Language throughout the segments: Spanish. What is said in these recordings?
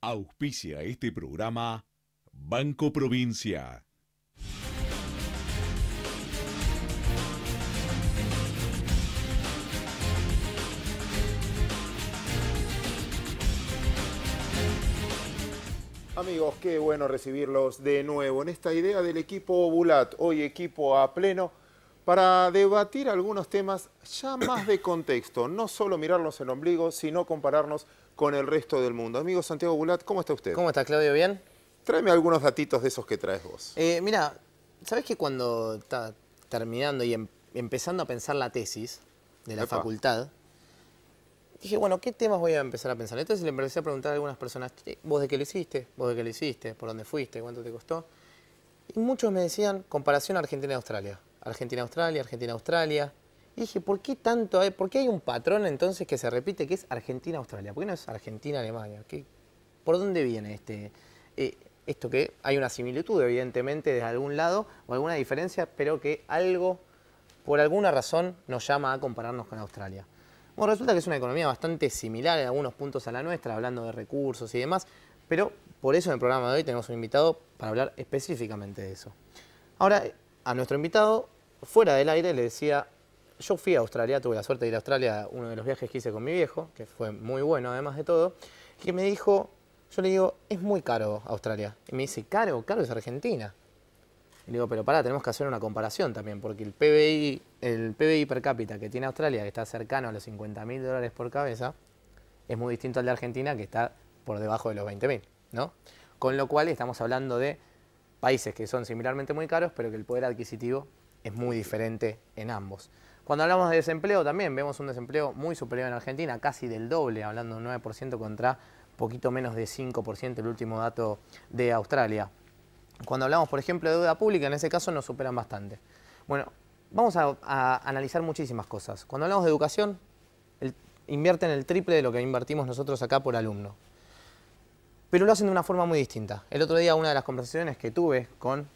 Auspicia este programa Banco Provincia. Amigos, qué bueno recibirlos de nuevo en esta idea del equipo Bulat, hoy equipo a pleno, para debatir algunos temas ya más de contexto, no solo mirarnos el ombligo, sino compararnos con el resto del mundo. Amigo Santiago Bulat, ¿cómo está usted? ¿Cómo estás, Claudio? ¿Bien? Tráeme algunos datitos de esos que traes vos. Mira, ¿sabés que cuando está terminando y empezando a pensar la tesis de la facultad, dije, bueno, ¿qué temas voy a empezar a pensar? Entonces le empecé a preguntar a algunas personas, ¿vos de qué lo hiciste? ¿Vos de qué lo hiciste? ¿Por dónde fuiste? ¿Cuánto te costó? Y muchos me decían, comparación Argentina-Australia. Argentina-Australia, Argentina-Australia. Y dije, ¿por qué tanto hay? ¿Por qué hay un patrón entonces que se repite que es Argentina-Australia? ¿Por qué no es Argentina-Alemania? ¿Por dónde viene esto que hay una similitud, evidentemente, de algún lado, o alguna diferencia, pero que algo, por alguna razón, nos llama a compararnos con Australia? Bueno, resulta que es una economía bastante similar en algunos puntos a la nuestra, hablando de recursos y demás, pero por eso en el programa de hoy tenemos un invitado para hablar específicamente de eso. Ahora, a nuestro invitado, fuera del aire, le decía, yo fui a Australia, tuve la suerte de ir a Australia, uno de los viajes que hice con mi viejo, que fue muy bueno además de todo, que me dijo, yo le digo, es muy caro Australia. Y me dice, ¿caro? Caro es Argentina. Y le digo, pero pará, tenemos que hacer una comparación también, porque el PBI per cápita que tiene Australia, que está cercano a los $50.000 por cabeza, es muy distinto al de Argentina, que está por debajo de los 20.000, ¿no? Con lo cual estamos hablando de países que son similarmente muy caros, pero que el poder adquisitivo es muy diferente en ambos. Cuando hablamos de desempleo también vemos un desempleo muy superior en Argentina, casi del doble, hablando de un 9% contra poquito menos de 5% el último dato de Australia. Cuando hablamos, por ejemplo, de deuda pública, en ese caso nos superan bastante. Bueno, vamos a analizar muchísimas cosas. Cuando hablamos de educación, invierten el triple de lo que invertimos nosotros acá por alumno. Pero lo hacen de una forma muy distinta. El otro día, una de las conversaciones que tuve con,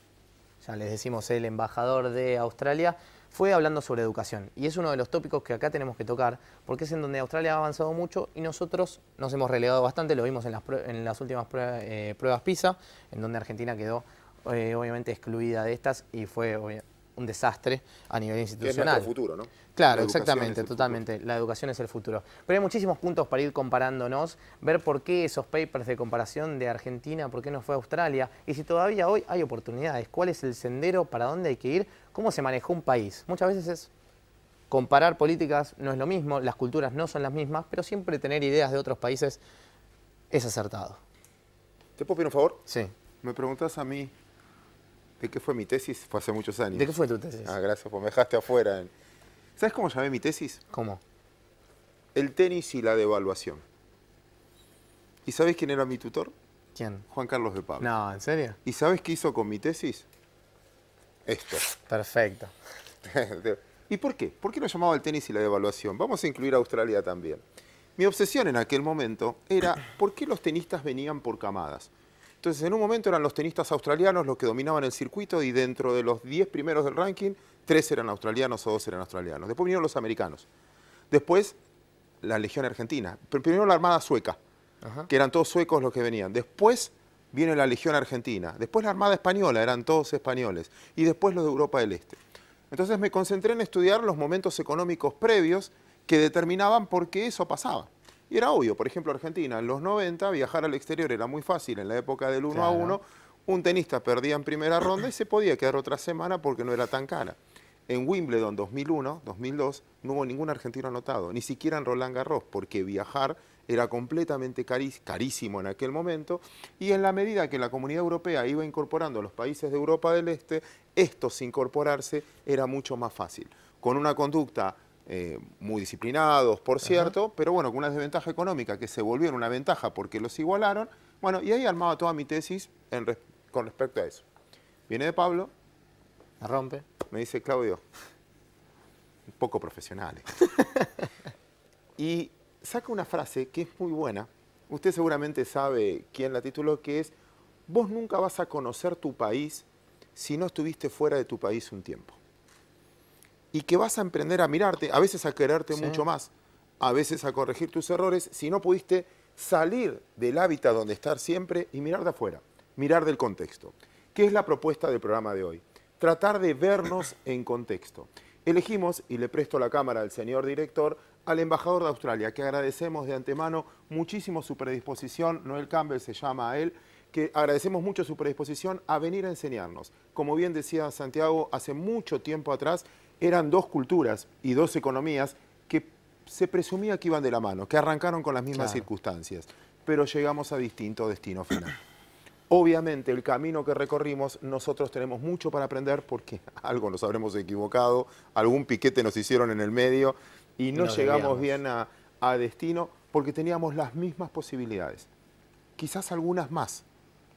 ya les decimos, el embajador de Australia, fue hablando sobre educación. Y es uno de los tópicos que acá tenemos que tocar, porque es en donde Australia ha avanzado mucho y nosotros nos hemos relegado bastante. Lo vimos en las últimas pruebas PISA, en donde Argentina quedó obviamente excluida de estas y fue un desastre a nivel institucional. Es nuestro futuro, ¿no? Claro, exactamente, totalmente. La educación es el futuro. Pero hay muchísimos puntos para ir comparándonos, ver por qué esos papers de comparación de Argentina, por qué no fue a Australia, y si todavía hoy hay oportunidades, cuál es el sendero, para dónde hay que ir, cómo se manejó un país. Muchas veces es comparar políticas, no es lo mismo, las culturas no son las mismas, pero siempre tener ideas de otros países es acertado. ¿Te puedo pedir un favor? Sí. Me preguntás a mí de qué fue mi tesis, fue hace muchos años. ¿De qué fue tu tesis? Ah, gracias, pues me dejaste afuera. ¿Sabes cómo llamé mi tesis? ¿Cómo? El tenis y la devaluación. ¿Y sabes quién era mi tutor? ¿Quién? Juan Carlos de Pablo. No, ¿en serio? ¿Y sabes qué hizo con mi tesis? Esto. Perfecto. ¿Y por qué? ¿Por qué lo llamaba el tenis y la devaluación? Vamos a incluir a Australia también. Mi obsesión en aquel momento era por qué los tenistas venían por camadas. Entonces, en un momento eran los tenistas australianos los que dominaban el circuito y dentro de los 10 primeros del ranking, 3 eran australianos o 2 eran australianos. Después vinieron los americanos. Después, la Legión Argentina. Primero la Armada Sueca, que eran todos suecos los que venían. Después viene la Legión Argentina. Después la Armada Española, eran todos españoles. Y después los de Europa del Este. Entonces me concentré en estudiar los momentos económicos previos que determinaban por qué eso pasaba. Y era obvio, por ejemplo, Argentina, en los 90, viajar al exterior era muy fácil. En la época del 1 a 1, un tenista perdía en primera ronda y se podía quedar otra semana porque no era tan cara. En Wimbledon 2001, 2002, no hubo ningún argentino anotado, ni siquiera en Roland Garros, porque viajar era completamente carísimo en aquel momento, y en la medida que la Comunidad Europea iba incorporando a los países de Europa del Este, estos incorporarse era mucho más fácil, con una conducta muy disciplinados, por cierto, pero bueno, con una desventaja económica que se volvió en una ventaja porque los igualaron. Bueno, y ahí armaba toda mi tesis con respecto a eso. Viene de Pablo. La rompe. Me dice, Claudio, un poco profesional. Y saca una frase que es muy buena. Usted seguramente sabe quién la tituló, que es: vos nunca vas a conocer tu país si no estuviste fuera de tu país un tiempo. Y que vas a aprender a mirarte, a veces a quererte mucho más, a veces a corregir tus errores, si no pudiste salir del hábitat donde estar siempre y mirar de afuera, mirar del contexto. ¿Qué es la propuesta del programa de hoy? Tratar de vernos en contexto. Elegimos, y le presto la cámara al señor director, al embajador de Australia, que agradecemos de antemano muchísimo su predisposición, Noel Campbell se llama a él, que agradecemos mucho su predisposición a venir a enseñarnos. Como bien decía Santiago, hace mucho tiempo atrás eran dos culturas y dos economías que se presumía que iban de la mano, que arrancaron con las mismas circunstancias, pero llegamos a distinto destino final. Obviamente el camino que recorrimos, nosotros tenemos mucho para aprender porque algo nos habremos equivocado, algún piquete nos hicieron en el medio y no llegamos bien a destino porque teníamos las mismas posibilidades. Quizás algunas más,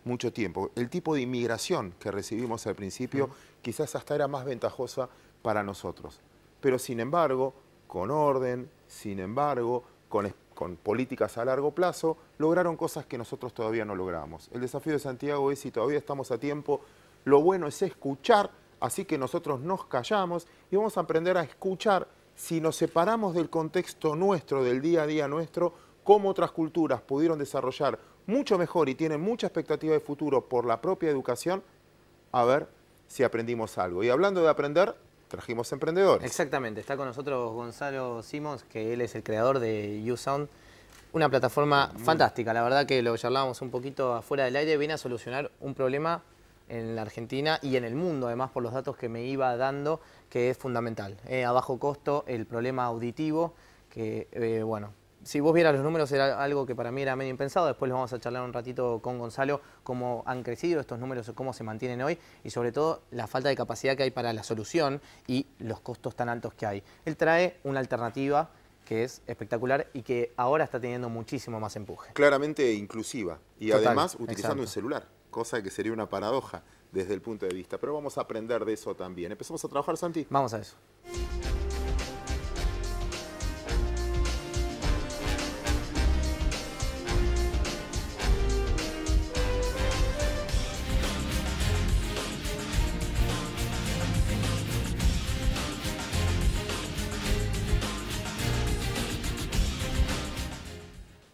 mucho tiempo. El tipo de inmigración que recibimos al principio quizás hasta era más ventajosa para nosotros. Pero sin embargo, con orden, sin embargo, con políticas a largo plazo, lograron cosas que nosotros todavía no logramos. El desafío de Santiago es, si todavía estamos a tiempo, lo bueno es escuchar, así que nosotros nos callamos y vamos a aprender a escuchar si nos separamos del contexto nuestro, del día a día nuestro, cómo otras culturas pudieron desarrollar mucho mejor y tienen mucha expectativa de futuro por la propia educación, a ver si aprendimos algo. Y hablando de aprender, trajimos emprendedores. Exactamente, está con nosotros Gonzalo Simons, que él es el creador de YouSound, una plataforma fantástica. La verdad que lo charlábamos un poquito afuera del aire, viene a solucionar un problema en la Argentina y en el mundo, además por los datos que me iba dando, que es fundamental. A bajo costo, el problema auditivo, que bueno, si vos vieras los números era algo que para mí era medio impensado. Después lo vamos a charlar un ratito con Gonzalo, cómo han crecido estos números, cómo se mantienen hoy y sobre todo la falta de capacidad que hay para la solución y los costos tan altos que hay. Él trae una alternativa que es espectacular y que ahora está teniendo muchísimo más empuje. Claramente inclusiva y Total, además utilizando exacto. un celular, cosa que sería una paradoja desde el punto de vista. Pero vamos a aprender de eso también. ¿Empezamos a trabajar, Santi? Vamos a eso.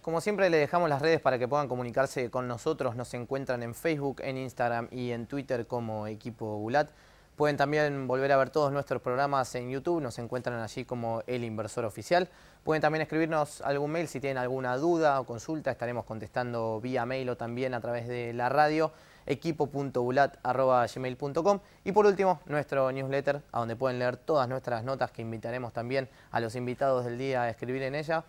Como siempre le dejamos las redes para que puedan comunicarse con nosotros. Nos encuentran en Facebook, en Instagram y en Twitter como Equipo Bulat. Pueden también volver a ver todos nuestros programas en YouTube. Nos encuentran allí como El Inversor Oficial. Pueden también escribirnos algún mail si tienen alguna duda o consulta. Estaremos contestando vía mail o también a través de la radio, equipo.bulat@gmail.com. Y por último, nuestro newsletter, a donde pueden leer todas nuestras notas que invitaremos también a los invitados del día a escribir en ella,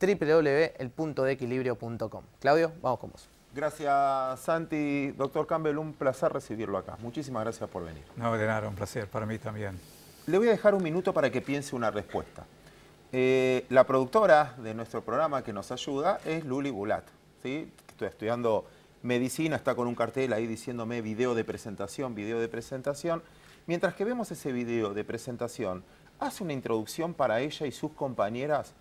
www.elpuntodeequilibrio.com. Claudio, vamos con vos. Gracias, Santi. Doctor Campbell, un placer recibirlo acá. Muchísimas gracias por venir. No, de nada, un placer para mí también. Le voy a dejar un minuto para que piense una respuesta. La productora de nuestro programa que nos ayuda es Luli Bulat, ¿sí? Estoy estudiando medicina, está con un cartel ahí diciéndome video de presentación, video de presentación. Mientras que vemos ese video de presentación, hace una introducción para ella y sus compañeras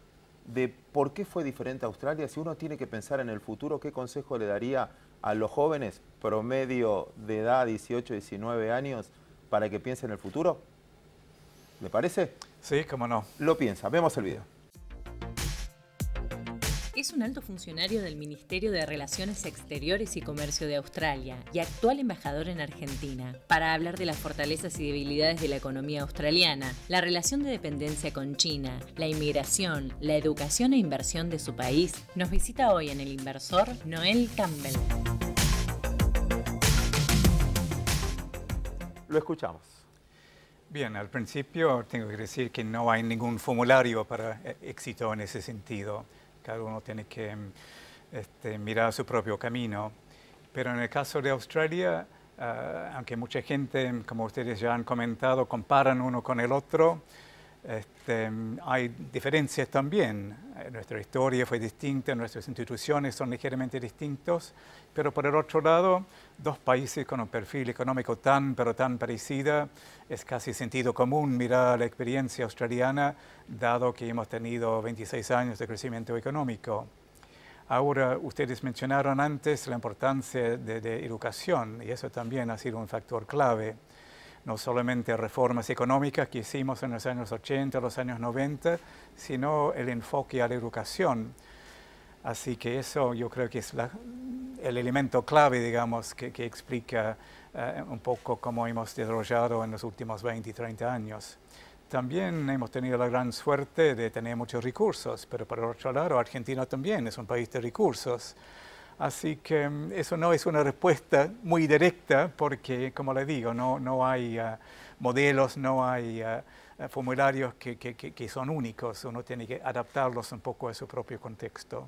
de por qué fue diferente a Australia. Si uno tiene que pensar en el futuro, ¿qué consejo le daría a los jóvenes promedio de edad, 18, 19 años, para que piensen en el futuro? ¿Le parece? Sí, cómo no. Lo piensa. Vemos el video. Es un alto funcionario del Ministerio de Relaciones Exteriores y Comercio de Australia y actual embajador en Argentina, para hablar de las fortalezas y debilidades de la economía australiana, la relación de dependencia con China, la inmigración, la educación e inversión de su país. Nos visita hoy en El Inversor Noel Campbell. Lo escuchamos. Bien, al principio tengo que decir que no hay ningún formulario para éxito en ese sentido. Cada uno tiene que mirar su propio camino. Pero en el caso de Australia, aunque mucha gente, como ustedes ya han comentado, comparan uno con el otro, hay diferencias también. Nuestra historia fue distinta, nuestras instituciones son ligeramente distintos, pero por el otro lado, dos países con un perfil económico tan parecido, es casi sentido común mirar la experiencia australiana, dado que hemos tenido 26 años de crecimiento económico. Ahora, ustedes mencionaron antes la importancia de educación, y eso también ha sido un factor clave. No solamente reformas económicas que hicimos en los años 80, los años 90, sino el enfoque a la educación. Así que eso yo creo que es el elemento clave, digamos, que explica un poco cómo hemos desarrollado en los últimos 20 y 30 años. También hemos tenido la gran suerte de tener muchos recursos, pero por otro lado, Argentina también es un país de recursos. Así que eso no es una respuesta muy directa porque, como le digo, no hay modelos, no hay formularios que son únicos. Uno tiene que adaptarlos un poco a su propio contexto.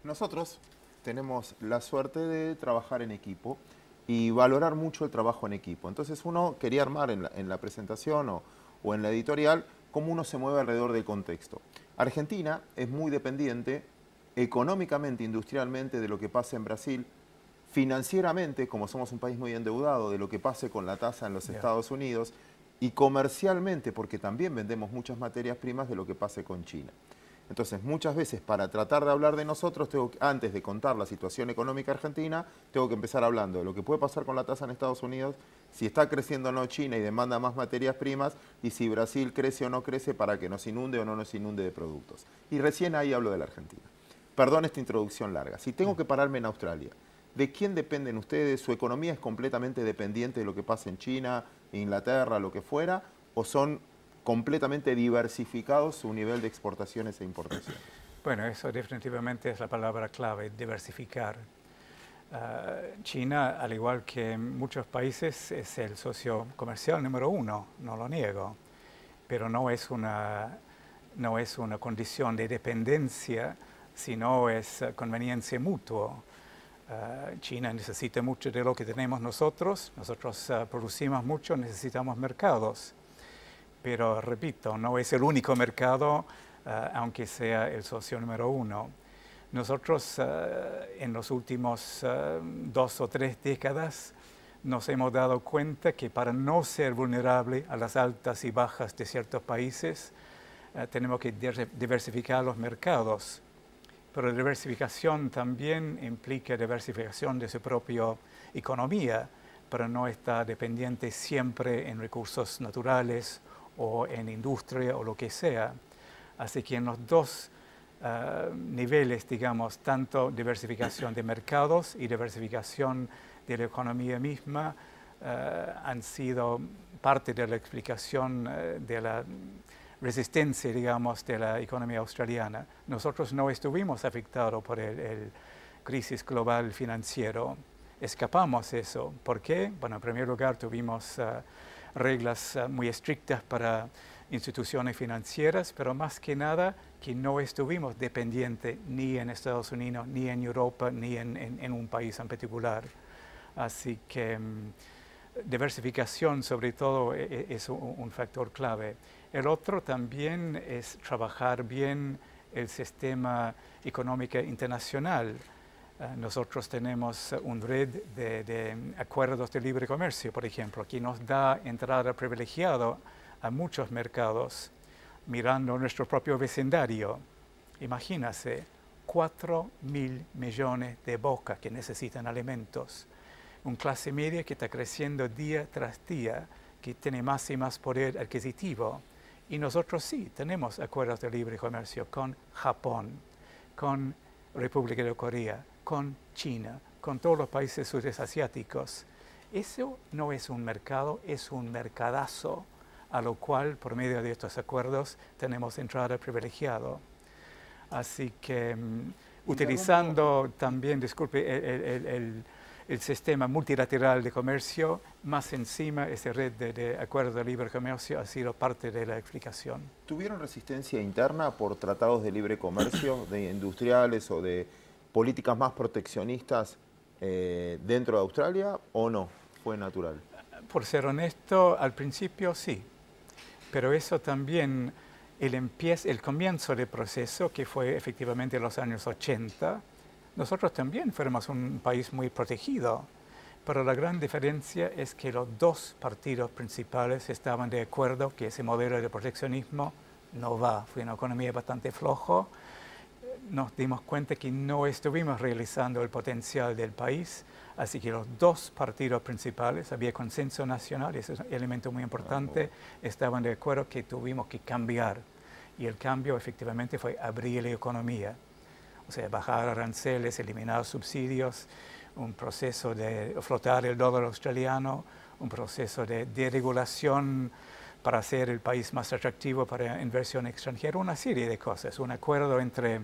Nosotros tenemos la suerte de trabajar en equipo y valorar mucho el trabajo en equipo. Entonces uno quería armar en la presentación o en la editorial cómo uno se mueve alrededor del contexto. Argentina es muy dependiente económicamente, industrialmente, de lo que pasa en Brasil, financieramente, como somos un país muy endeudado, de lo que pase con la tasa en los Estados Unidos, y comercialmente, porque también vendemos muchas materias primas, de lo que pase con China. Entonces, muchas veces, para tratar de hablar de nosotros, antes de contar la situación económica argentina, tengo que empezar hablando de lo que puede pasar con la tasa en Estados Unidos, si está creciendo o no China y demanda más materias primas, y si Brasil crece o no crece para que nos inunde o no nos inunde de productos. Y recién ahí hablo de la Argentina. Perdón esta introducción larga. Si tengo que pararme en Australia, ¿de quién dependen ustedes? ¿Su economía es completamente dependiente de lo que pasa en China, Inglaterra, lo que fuera? ¿O son completamente diversificados su nivel de exportaciones e importaciones? Bueno, eso definitivamente es la palabra clave, diversificar. China, al igual que muchos países, es el socio comercial número 1, no lo niego, pero no es una condición de dependencia, sino es conveniencia mutua. China necesita mucho de lo que tenemos nosotros producimos mucho, necesitamos mercados. Pero repito, no es el único mercado, aunque sea el socio número 1. Nosotros en los últimos 2 o 3 décadas nos hemos dado cuenta que para no ser vulnerable a las altas y bajas de ciertos países, tenemos que diversificar los mercados. Pero la diversificación también implica diversificación de su propia economía, para no estar dependiente siempre en recursos naturales o en industria o lo que sea. Así que en los dos niveles, digamos, tanto diversificación de mercados y diversificación de la economía misma, han sido parte de la explicación de la resistencia, digamos, de la economía australiana. Nosotros no estuvimos afectados por el crisis global financiero. Escapamos eso. ¿Por qué? Bueno, en primer lugar tuvimos reglas muy estrictas para instituciones financieras, pero más que nada que no estuvimos dependientes ni en Estados Unidos, ni en Europa, ni en un país en particular. Así que diversificación sobre todo es un factor clave. El otro también es trabajar bien el sistema económico internacional. Nosotros tenemos una red de acuerdos de libre comercio, por ejemplo, que nos da entrada privilegiada a muchos mercados, mirando nuestro propio vecindario. Imagínase, 4.000 millones de bocas que necesitan alimentos. Una clase media que está creciendo día tras día, que tiene más y más poder adquisitivo. Y nosotros sí tenemos acuerdos de libre comercio con Japón, con República de Corea, con China, con todos los países sudeste asiáticos. Eso no es un mercado, es un mercadazo, a lo cual, por medio de estos acuerdos, tenemos entrada privilegiada. Así que, utilizando también, disculpe, el sistema multilateral de comercio, más encima esa red de acuerdos de libre comercio ha sido parte de la explicación. ¿Tuvieron resistencia interna por tratados de libre comercio, de industriales o de políticas más proteccionistas dentro de Australia o no? ¿Fue natural? Por ser honesto, al principio sí, pero eso también, el comienzo del proceso, que fue efectivamente en los años 80, nosotros también fuimos un país muy protegido, pero la gran diferencia es que los dos partidos principales estaban de acuerdo que ese modelo de proteccionismo no va. Fue una economía bastante floja. Nos dimos cuenta que no estuvimos realizando el potencial del país, así que los dos partidos principales, había consenso nacional, ese es un elemento muy importante, estaban de acuerdo que tuvimos que cambiar. Y el cambio efectivamente fue abrir la economía. o sea, bajar aranceles, eliminar subsidios, un proceso de flotar el dólar australiano, un proceso de deregulación para hacer el país más atractivo para inversión extranjera, una serie de cosas, un acuerdo entre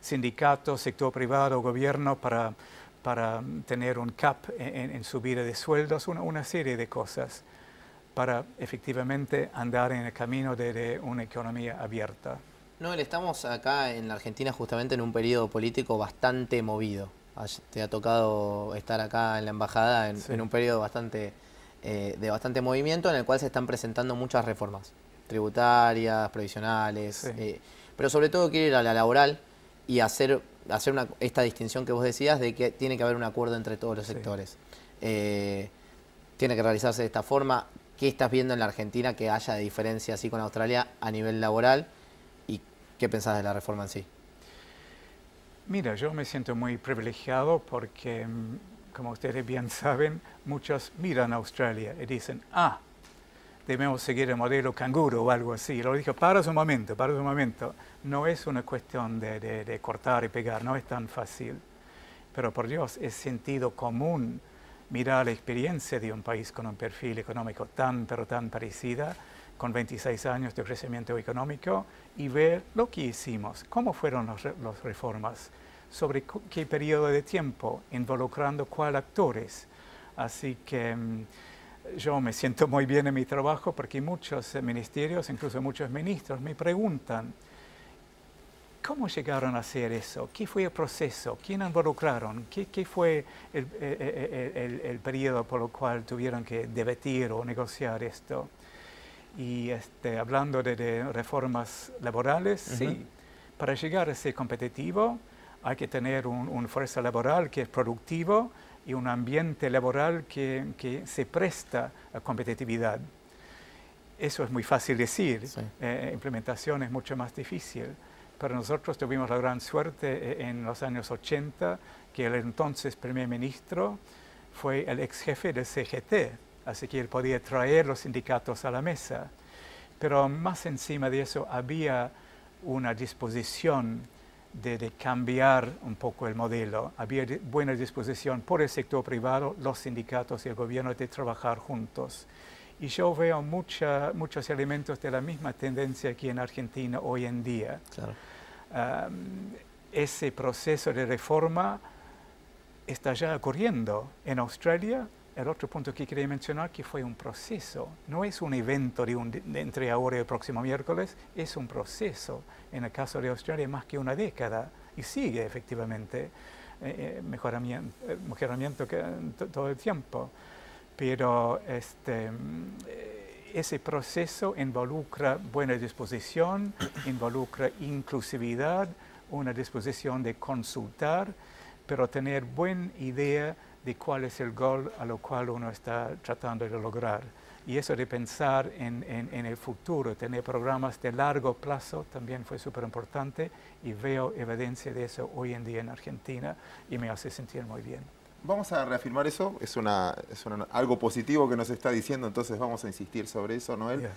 sindicatos, sector privado, gobierno para tener un cap en subida de sueldos, una serie de cosas para efectivamente andar en el camino de una economía abierta. Noel, estamos acá en la Argentina justamente en un periodo político bastante movido. Te ha tocado estar acá en la embajada en un periodo de bastante movimiento en el cual se están presentando muchas reformas tributarias, previsionales, pero sobre todo quiere ir a la laboral y hacer esta distinción que vos decías de que tiene que haber un acuerdo entre todos los sectores. Tiene que realizarse de esta forma. ¿Qué estás viendo en la Argentina que haya de diferencia así con Australia a nivel laboral? ¿Y qué pensás de la reforma en sí? Mira, yo me siento muy privilegiado porque, como ustedes bien saben, muchos miran a Australia y dicen, debemos seguir el modelo canguro o algo así. Lo digo, para un momento. No es una cuestión de cortar y pegar, no es tan fácil. Pero por Dios, es sentido común mirar la experiencia de un país con un perfil económico pero tan parecida, con 26 años de crecimiento económico, y ver lo que hicimos, cómo fueron las reformas, sobre qué periodo de tiempo, involucrando cuáles actores. Así que yo me siento muy bien en mi trabajo porque muchos ministerios, incluso muchos ministros, me preguntan, ¿cómo llegaron a hacer eso? ¿Qué fue el proceso? ¿Quién involucraron? ¿Qué fue el periodo por el cual tuvieron que debatir o negociar esto? Y hablando de reformas laborales, sí, para llegar a ser competitivo hay que tener una fuerza laboral que es productivo y un ambiente laboral que se presta a competitividad. Eso es muy fácil decir, implementación es mucho más difícil. Pero nosotros tuvimos la gran suerte en los años 80 que el entonces primer ministro fue el ex jefe del CGT, así que él podía traer los sindicatos a la mesa. Pero más encima de eso había una disposición de cambiar un poco el modelo. Había buena disposición por el sector privado, los sindicatos y el gobierno de trabajar juntos. Y yo veo muchos elementos de la misma tendencia aquí en Argentina hoy en día. Claro. Ese proceso de reforma está ya ocurriendo en Australia. El otro punto que quería mencionar que fue un proceso, no es un evento entre ahora y el próximo miércoles, es un proceso. En el caso de Australia más que una década y sigue efectivamente mejoramiento todo el tiempo. Pero ese proceso involucra buena disposición, involucra inclusividad, una disposición de consultar, pero tener buena idea de cuál es el gol a lo cual uno está tratando de lograr. Y eso de pensar en el futuro, tener programas de largo plazo también fue súper importante y veo evidencia de eso hoy en día en Argentina y me hace sentir muy bien. Vamos a reafirmar eso, es algo positivo que nos está diciendo, entonces vamos a insistir sobre eso, Noel.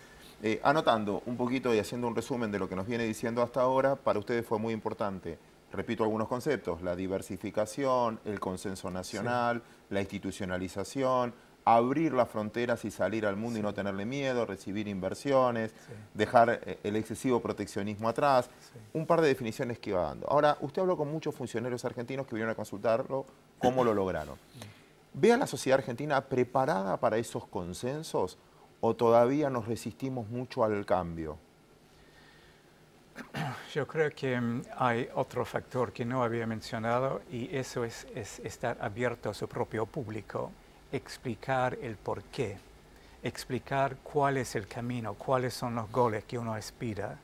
Anotando un poquito y haciendo un resumen de lo que nos viene diciendo hasta ahora, para ustedes fue muy importante, repito algunos conceptos, la diversificación, el consenso nacional, la institucionalización, abrir las fronteras y salir al mundo y no tenerle miedo, recibir inversiones, dejar el excesivo proteccionismo atrás, un par de definiciones que iba dando. Ahora, usted habló con muchos funcionarios argentinos que vinieron a consultarlo, ¿cómo lo lograron? ¿Ve a la sociedad argentina preparada para esos consensos o todavía nos resistimos mucho al cambio? Yo creo que hay otro factor que no había mencionado y eso es estar abierto a su propio público. Explicar el porqué, explicar cuál es el camino, cuáles son los goles que uno aspira.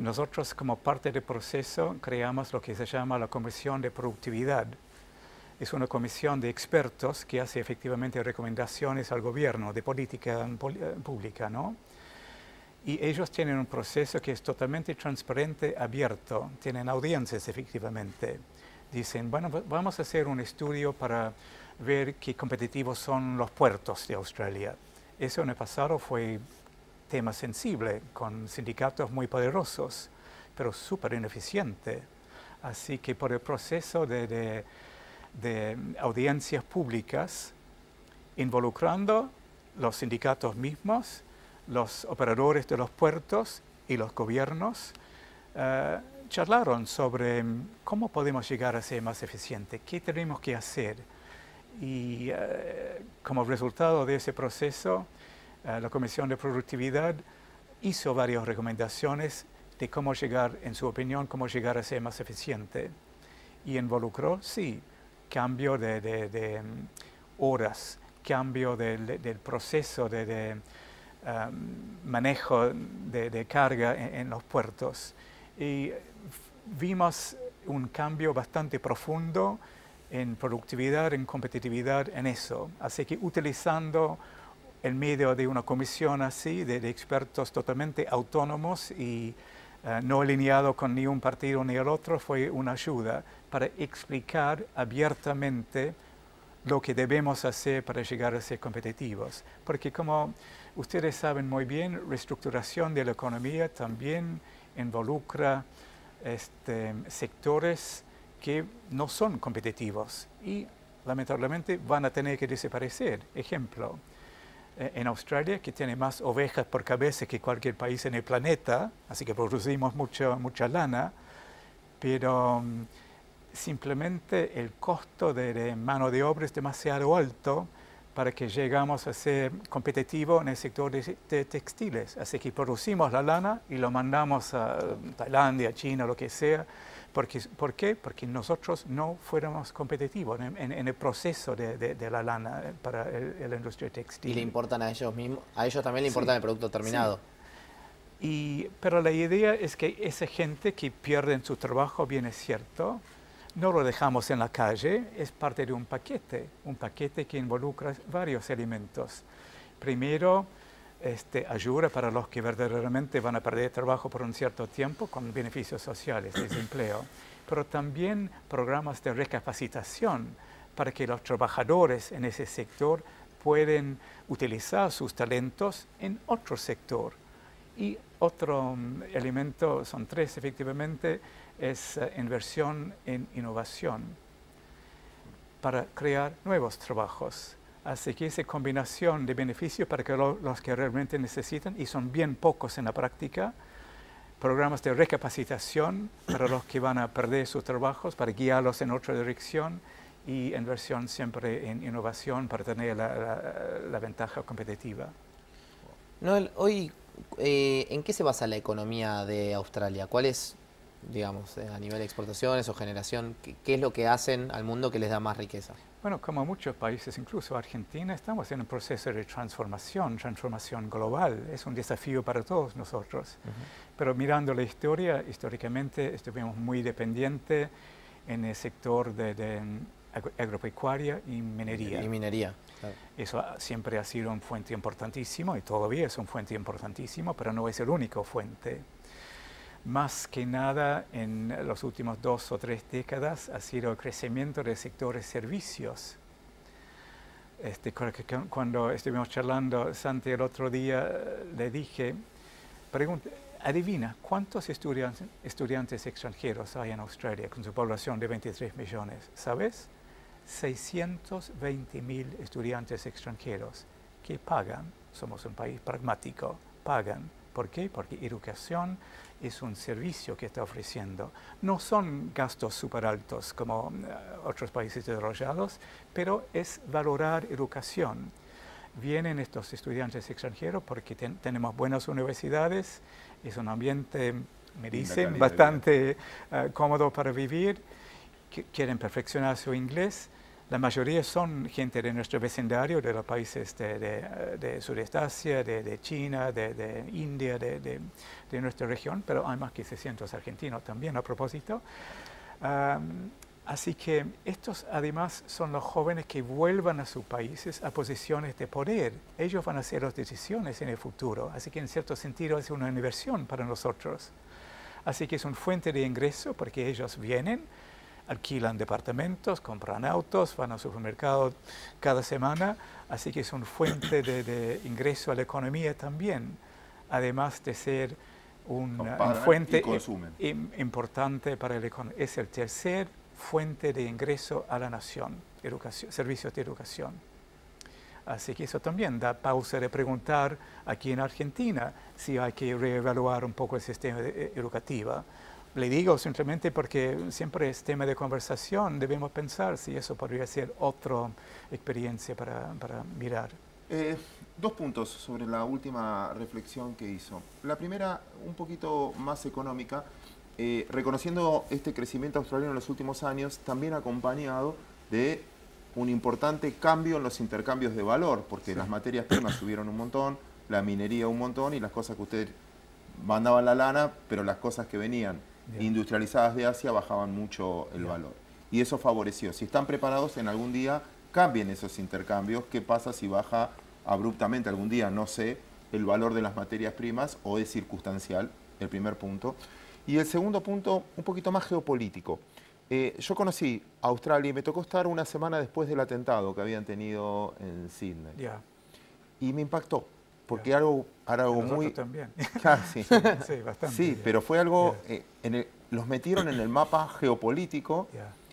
Nosotros como parte del proceso creamos lo que se llama la Comisión de Productividad. Es una comisión de expertos que hace efectivamente recomendaciones al gobierno de política pública, ¿no? Y ellos tienen un proceso que es totalmente transparente, abierto, tienen audiencias efectivamente. Dicen, bueno, vamos a hacer un estudio para ver qué competitivos son los puertos de Australia. Eso en el pasado fue tema sensible, con sindicatos muy poderosos, pero súper ineficiente. Así que por el proceso de audiencias públicas, involucrando los sindicatos mismos, los operadores de los puertos y los gobiernos, charlaron sobre cómo podemos llegar a ser más eficientes, qué tenemos que hacer. Y como resultado de ese proceso, la Comisión de Productividad hizo varias recomendaciones de cómo llegar, en su opinión, cómo llegar a ser más eficiente. Y involucró, sí, cambio de horas, cambio del proceso de manejo de carga en los puertos. Y vimos un cambio bastante profundo en productividad, en competitividad, en eso. Así que utilizando el medio de una comisión así, de expertos totalmente autónomos y no alineado con ni un partido ni el otro, fue una ayuda para explicar abiertamente lo que debemos hacer para llegar a ser competitivos. Porque como ustedes saben muy bien, reestructuración de la economía también involucra sectores que no son competitivos y lamentablemente van a tener que desaparecer. Ejemplo, en Australia, que tiene más ovejas por cabeza que cualquier país en el planeta, así que producimos mucha lana, pero simplemente el costo de mano de obra es demasiado alto para que llegamos a ser competitivos en el sector de textiles. Así que producimos la lana y lo mandamos a Tailandia, China, lo que sea. ¿Por qué? Porque nosotros no fuéramos competitivos en el proceso de la lana para la industria textil. ¿Y le importan a ellos mismos? A ellos también le importa el producto terminado. Sí. Pero la idea es que esa gente que pierde su trabajo, bien es cierto, no lo dejamos en la calle, es parte de un paquete que involucra varios elementos. Primero, ayuda para los que verdaderamente van a perder trabajo por un cierto tiempo con beneficios sociales, desempleo, pero también programas de recapacitación para que los trabajadores en ese sector puedan utilizar sus talentos en otro sector. Y otro elemento, son tres efectivamente, es inversión en innovación para crear nuevos trabajos. Así que esa combinación de beneficios para que los que realmente necesitan, y son bien pocos en la práctica, programas de recapacitación para los que van a perder sus trabajos, para guiarlos en otra dirección, y inversión siempre en innovación para tener la ventaja competitiva. Noel, hoy, ¿en qué se basa la economía de Australia? ¿Cuál es, digamos, a nivel de exportaciones o generación, qué es lo que hacen al mundo que les da más riqueza? Bueno, como muchos países, incluso Argentina, estamos en un proceso de transformación global. Es un desafío para todos nosotros. Pero mirando la historia, históricamente estuvimos muy dependientes en el sector de agropecuaria y minería. Claro. Eso siempre ha sido una fuente importantísima y todavía es una fuente importantísima, pero no es el único fuente. Más que nada, en los últimos 2 o 3 décadas ha sido el crecimiento del sector de servicios. Cuando estuvimos charlando, Santi, el otro día, le dije, adivina, ¿cuántos estudiantes extranjeros hay en Australia con su población de 23 millones? ¿Sabes? 620.000 estudiantes extranjeros que pagan. Somos un país pragmático, pagan. ¿Por qué? Porque educación es un servicio que está ofreciendo. No son gastos súper altos como otros países desarrollados, pero es valorar educación. Vienen estos estudiantes extranjeros porque tenemos buenas universidades, es un ambiente, me dicen, bastante cómodo para vivir, quieren perfeccionar su inglés. La mayoría son gente de nuestro vecindario, de los países de Sudeste Asia, de China, de India, de nuestra región, pero hay más que 600 argentinos también a propósito. Así que estos además son los jóvenes que vuelvan a sus países a posiciones de poder. Ellos van a hacer las decisiones en el futuro, así que en cierto sentido es una inversión para nosotros. Así que es una fuente de ingreso porque ellos vienen, alquilan departamentos, compran autos, van al supermercado cada semana, así que es una fuente de ingreso a la economía también, además de ser una pagan fuente y consumen. importante para la economía. Es el tercer fuente de ingreso a la nación, servicios de educación. Así que eso también da pausa de preguntar aquí en Argentina si hay que reevaluar un poco el sistema educativo. Le digo simplemente porque siempre es tema de conversación, debemos pensar si eso podría ser otra experiencia para mirar. 2 puntos sobre la última reflexión que hizo. La primera, un poquito más económica, reconociendo este crecimiento australiano en los últimos años, también acompañado de un importante cambio en los intercambios de valor, porque las materias primas subieron un montón, la minería un montón, y las cosas que usted mandaban la lana, pero las cosas que venían industrializadas de Asia bajaban mucho el valor. Y eso favoreció. Si están preparados, en algún día cambien esos intercambios. ¿Qué pasa si baja abruptamente algún día, no sé, el valor de las materias primas, o es circunstancial? El primer punto. Y el segundo punto, un poquito más geopolítico. Yo conocí Australia y me tocó estar una semana después del atentado que habían tenido en Sydney. Y me impactó, porque era algo muy... también. Claro, sí. Sí, bastante. Sí, pero fue algo... los metieron en el mapa geopolítico,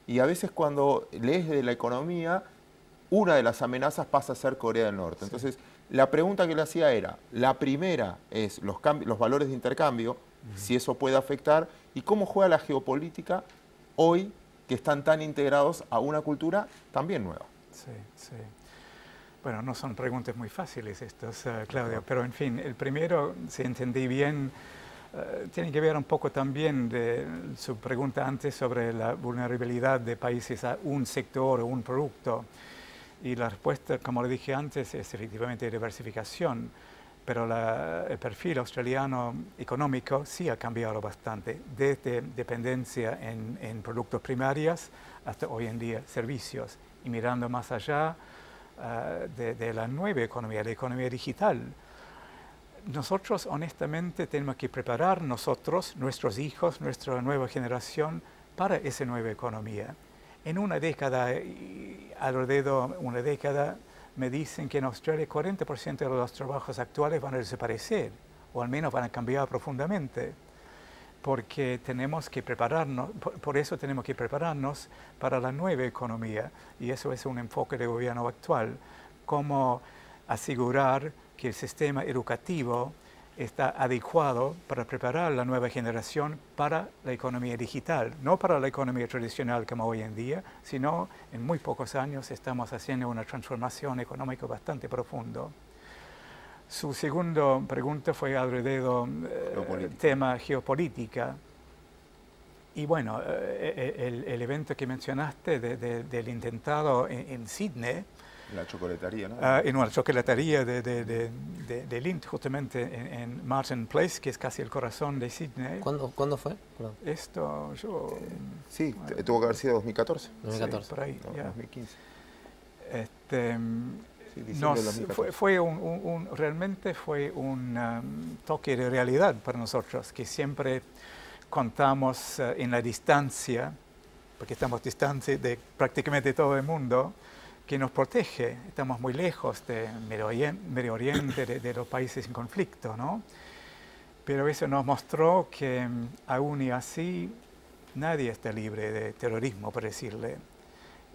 y a veces cuando lees de la economía, una de las amenazas pasa a ser Corea del Norte. Entonces, la pregunta que le hacía era, la primera es los valores de intercambio, si eso puede afectar, y cómo juega la geopolítica hoy, que están tan integrados a una cultura también nueva. Sí, sí. Bueno, no son preguntas muy fáciles estas, Claudio, pero en fin, el primero, si entendí bien, tiene que ver un poco también de su pregunta antes sobre la vulnerabilidad de países a un sector o un producto. Y la respuesta, como le dije antes, es efectivamente diversificación, pero el perfil australiano económico sí ha cambiado bastante, desde dependencia en productos primarios hasta hoy en día servicios. Y mirando más allá de la nueva economía, la economía digital, nosotros honestamente tenemos que preparar nuestros hijos, nuestra nueva generación para esa nueva economía. En una década, alrededor de una década, me dicen que en Australia 40% de los trabajos actuales van a desaparecer, o al menos van a cambiar profundamente, porque tenemos que prepararnos, por eso tenemos que prepararnos para la nueva economía, y eso es un enfoque del gobierno actual, cómo asegurar que el sistema educativo está adecuado para preparar la nueva generación para la economía digital, no para la economía tradicional como hoy en día, sino en muy pocos años estamos haciendo una transformación económica bastante profunda. Su segunda pregunta fue alrededor del tema geopolítica. Y bueno, el evento que mencionaste del intentado en Sydney, la chocolatería, ¿no? En una chocolatería de Lindt, justamente en Martin Place, que es casi el corazón de Sydney. ¿Cuándo fue? Perdón. Esto, yo... sí, tuvo que haber sido 2014. 2014. Sí, por ahí, no, ya. 2015. Realmente fue un toque de realidad para nosotros, que siempre contamos en la distancia, porque estamos distantes de prácticamente todo el mundo, que nos protege. Estamos muy lejos del Medio Oriente, de los países en conflicto, ¿no? Pero eso nos mostró que aún y así nadie está libre de terrorismo, por decirle.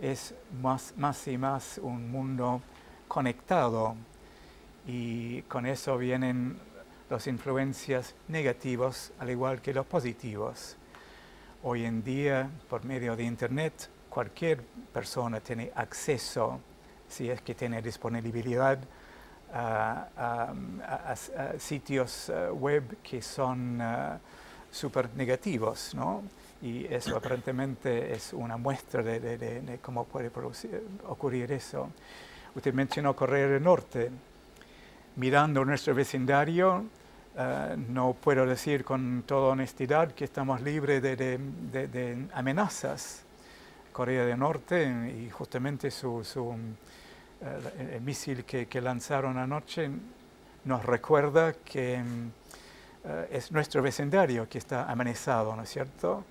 Es más y más un mundo conectado, y con eso vienen las influencias negativas al igual que los positivos. Hoy en día, por medio de Internet, cualquier persona tiene acceso, si es que tiene disponibilidad, a sitios web que son súper negativos, ¿no? Y eso aparentemente es una muestra de cómo puede ocurrir eso. Usted mencionó Corea del Norte. Mirando nuestro vecindario, no puedo decir con toda honestidad que estamos libres de amenazas. Corea del Norte, y justamente el misil que lanzaron anoche nos recuerda que es nuestro vecindario que está amenazado, ¿no es cierto?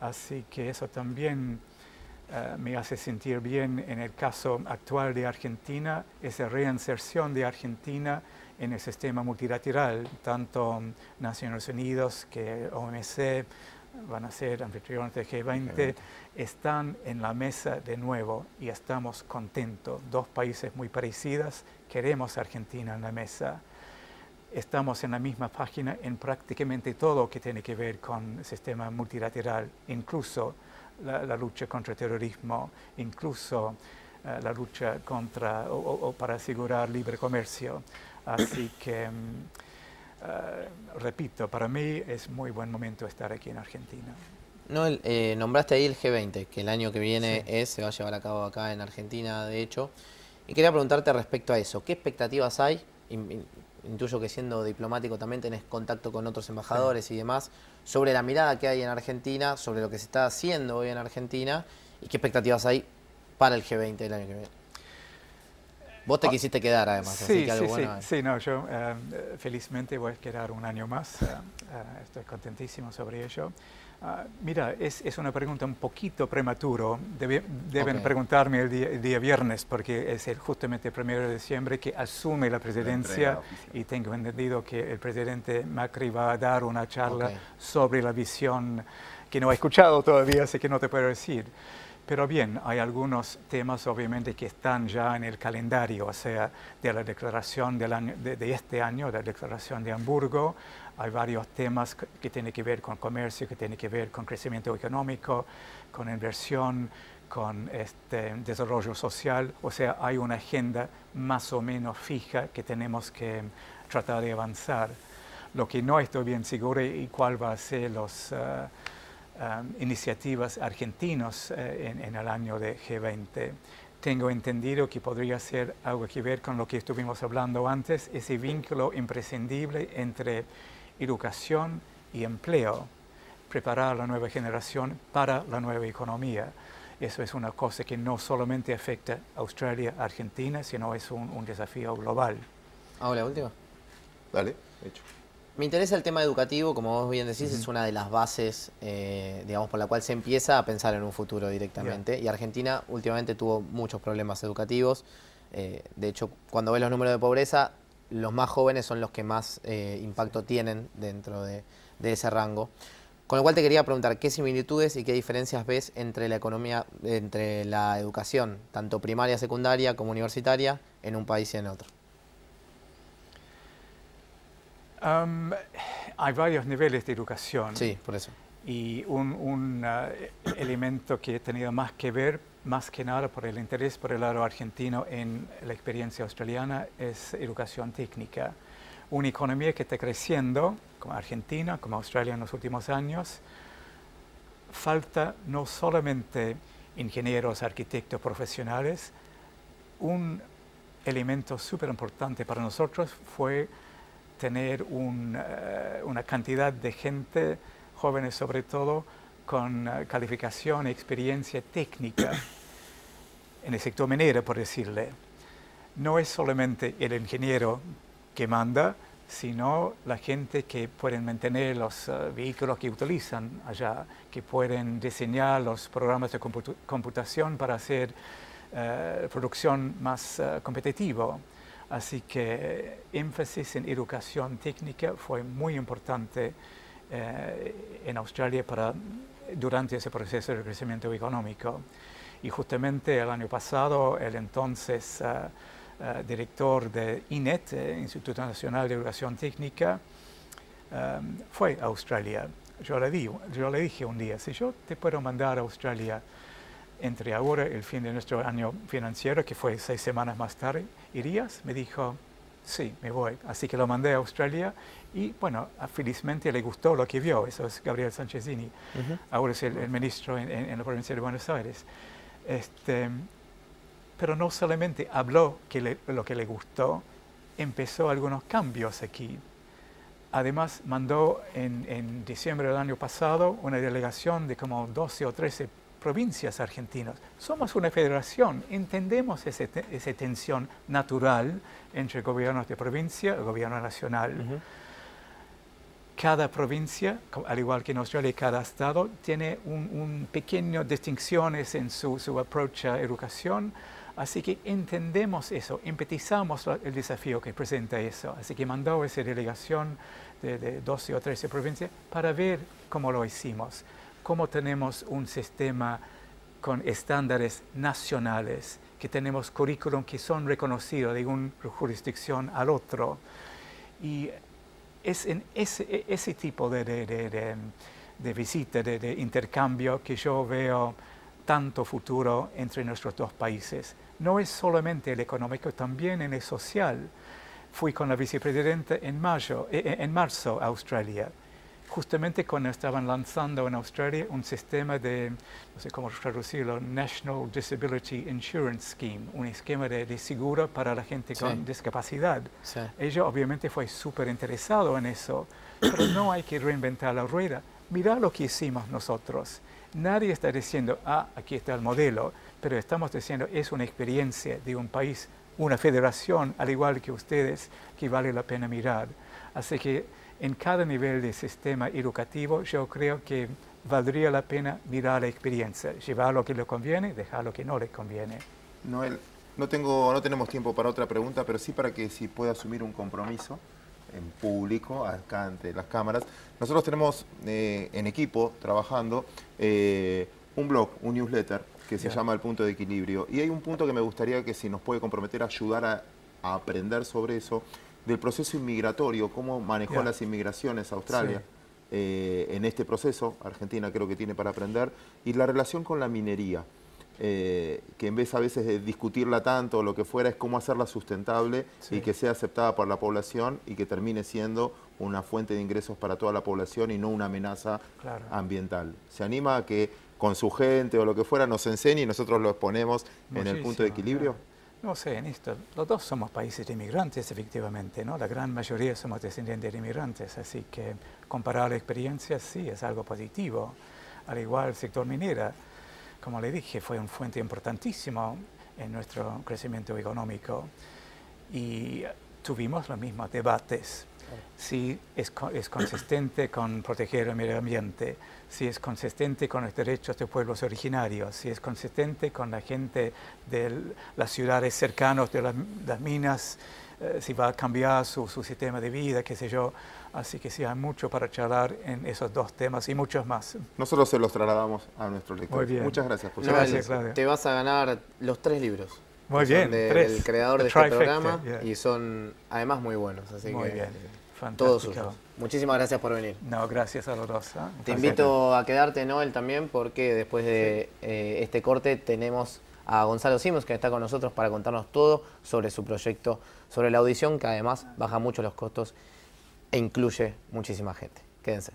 Así que eso también me hace sentir bien en el caso actual de Argentina, esa reinserción de Argentina en el sistema multilateral, tanto Naciones Unidas que OMC, van a ser anfitriones del G20, están en la mesa de nuevo y estamos contentos. Dos países muy parecidos, queremos a Argentina en la mesa. Estamos en la misma página en prácticamente todo lo que tiene que ver con el sistema multilateral, incluso la lucha contra el terrorismo, incluso la lucha contra o para asegurar libre comercio. Así que, repito, para mí es muy buen momento estar aquí en Argentina. No, nombraste ahí el G20, que el año que viene se va a llevar a cabo acá en Argentina, de hecho. Y quería preguntarte respecto a eso, ¿qué expectativas hay? Intuyo que siendo diplomático también tenés contacto con otros embajadores y demás, sobre la mirada que hay en Argentina, sobre lo que se está haciendo hoy en Argentina, y qué expectativas hay para el G20 del año que viene. Vos te quisiste quedar además, así que algo bueno. Sí, no, yo felizmente voy a quedar un año más, estoy contentísimo sobre ello. Mira, es una pregunta un poquito prematuro. Deben preguntarme el día viernes, porque es justamente el 1 de diciembre que asume la presidencia y tengo entendido que el presidente Macri va a dar una charla sobre la visión que no he escuchado todavía, así que no te puedo decir. Pero bien, hay algunos temas obviamente que están ya en el calendario, o sea, de la declaración de este año, la declaración de Hamburgo. Hay varios temas que tienen que ver con comercio, que tienen que ver con crecimiento económico, con inversión, con desarrollo social. O sea, hay una agenda más o menos fija que tenemos que tratar de avanzar. Lo que no estoy bien seguro y cuál va a ser los iniciativas argentinos en el año de G20. Tengo entendido que podría ser algo que ver con lo que estuvimos hablando antes, ese vínculo imprescindible entre educación y empleo, preparar a la nueva generación para la nueva economía. Eso es una cosa que no solamente afecta a Australia, Argentina, sino es un desafío global. ¿Hago la última? Dale, hecho. Me interesa el tema educativo, como vos bien decís, es una de las bases, digamos, por la cual se empieza a pensar en un futuro directamente. Y Argentina últimamente tuvo muchos problemas educativos. De hecho, cuando ves los números de pobreza, los más jóvenes son los que más impacto tienen dentro de ese rango. Con lo cual te quería preguntar, ¿qué similitudes y qué diferencias ves entre la economía, entre la educación, tanto primaria, secundaria como universitaria, en un país y en otro? Hay varios niveles de educación. Sí, por eso. Y un elemento que he tenido más que ver, más que nada por el interés por el lado argentino en la experiencia australiana, es educación técnica. Una economía que está creciendo, como Argentina, como Australia en los últimos años, falta no solamente ingenieros, arquitectos profesionales. Un elemento súper importante para nosotros fue tener una cantidad de gente, jóvenes sobre todo, con calificación y experiencia técnica en el sector minero, por decirle. No es solamente el ingeniero que manda, sino la gente que pueden mantener los vehículos que utilizan allá, que pueden diseñar los programas de computación para hacer producción más competitiva. Así que énfasis en educación técnica fue muy importante en Australia durante ese proceso de crecimiento económico. Y justamente el año pasado, el entonces director de INET, Instituto Nacional de Educación Técnica, fue a Australia. Yo le dije un día, si yo te puedo mandar a Australia entre ahora y el fin de nuestro año financiero, que fue 6 semanas más tarde, ¿irías? Me dijo, sí, me voy. Así que lo mandé a Australia y, bueno, felizmente le gustó lo que vio. Eso es Gabriel Sanchezini. Ahora es el ministro en la provincia de Buenos Aires. Pero no solamente habló lo que le gustó, empezó algunos cambios aquí. Además, mandó en diciembre del año pasado una delegación de como 12 o 13 provincias argentinas. Somos una federación, entendemos esa tensión natural entre gobiernos de provincia y gobierno nacional. cada provincia, al igual que en Australia, cada estado, tiene pequeñas distinciones en su approach a educación. Así que entendemos eso, empatizamos el desafío que presenta eso. Así que mandó esa delegación de 12 o 13 provincias para ver cómo lo hicimos, cómo tenemos un sistema con estándares nacionales, que tenemos currículum que son reconocidos de una jurisdicción al otro. Y es en ese tipo de visita, de intercambio, que yo veo tanto futuro entre nuestros dos países. No es solamente el económico, también en el social. Fui con la vicepresidenta en marzo a Australia, justamente cuando estaban lanzando en Australia un sistema de, no sé cómo traducirlo, National Disability Insurance Scheme, un esquema de seguro para la gente con discapacidad. Sí. Ella obviamente fue súper interesado en eso, pero no hay que reinventar la rueda. Mirá lo que hicimos nosotros. Nadie está diciendo, aquí está el modelo, pero estamos diciendo, es una experiencia de un país, una federación, al igual que ustedes, que vale la pena mirar. Así que en cada nivel de sistema educativo, yo creo que valdría la pena mirar la experiencia, llevar lo que le conviene, dejar lo que no le conviene. Noel, no tenemos tiempo para otra pregunta, pero sí para que si pueda asumir un compromiso en público, acá ante las cámaras. Nosotros tenemos en equipo, trabajando, un blog, un newsletter, que se llama El Punto de Equilibrio. Y hay un punto que me gustaría que si nos puede comprometer a ayudar a aprender sobre eso, del proceso inmigratorio, cómo manejó las inmigraciones a Australia en este proceso. Argentina creo que tiene para aprender. Y la relación con la minería, que en vez a veces de discutirla tanto o lo que fuera, es cómo hacerla sustentable y que sea aceptada por la población y que termine siendo una fuente de ingresos para toda la población y no una amenaza ambiental. ¿Se anima a que con su gente o lo que fuera nos enseñe y nosotros lo exponemos en El Punto de Equilibrio? No sé, en esto, los dos somos países de inmigrantes, efectivamente, ¿no? La gran mayoría somos descendientes de inmigrantes, así que comparar experiencias sí es algo positivo. Al igual el sector minera, como le dije, fue una fuente importantísima en nuestro crecimiento económico y tuvimos los mismos debates. Si es consistente con proteger el medio ambiente, si es consistente con los derechos de pueblos originarios, si es consistente con la gente de las ciudades cercanas de las minas, si va a cambiar su sistema de vida, qué sé yo. Así que sí, hay mucho para charlar en esos dos temas y muchos más. Nosotros se los trasladamos a nuestros lectores. Muy bien. Muchas gracias por Gracias, Claudia. Te vas a ganar los 3 libros. Muy bien, del creador de este programa y son además muy buenos. Así muy que bien, fantástico. Todos suyos. Muchísimas gracias por venir. No, gracias a los dos. Te invito a quedarte, Noel, también, porque después de este corte tenemos a Gonzalo Simons, que está con nosotros para contarnos todo sobre su proyecto, sobre la audición, que además baja mucho los costos e incluye muchísima gente. Quédense.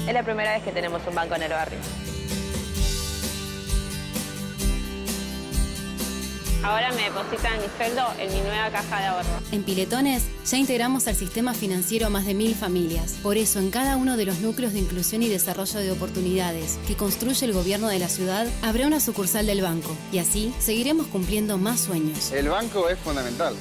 Es la primera vez que tenemos un banco en el barrio. Ahora me depositan mi sueldo en mi nueva caja de ahorro. En Piletones ya integramos al sistema financiero a más de 1000 familias. Por eso, en cada uno de los núcleos de inclusión y desarrollo de oportunidades que construye el gobierno de la ciudad, habrá una sucursal del banco. Y así, seguiremos cumpliendo más sueños. El banco es fundamental.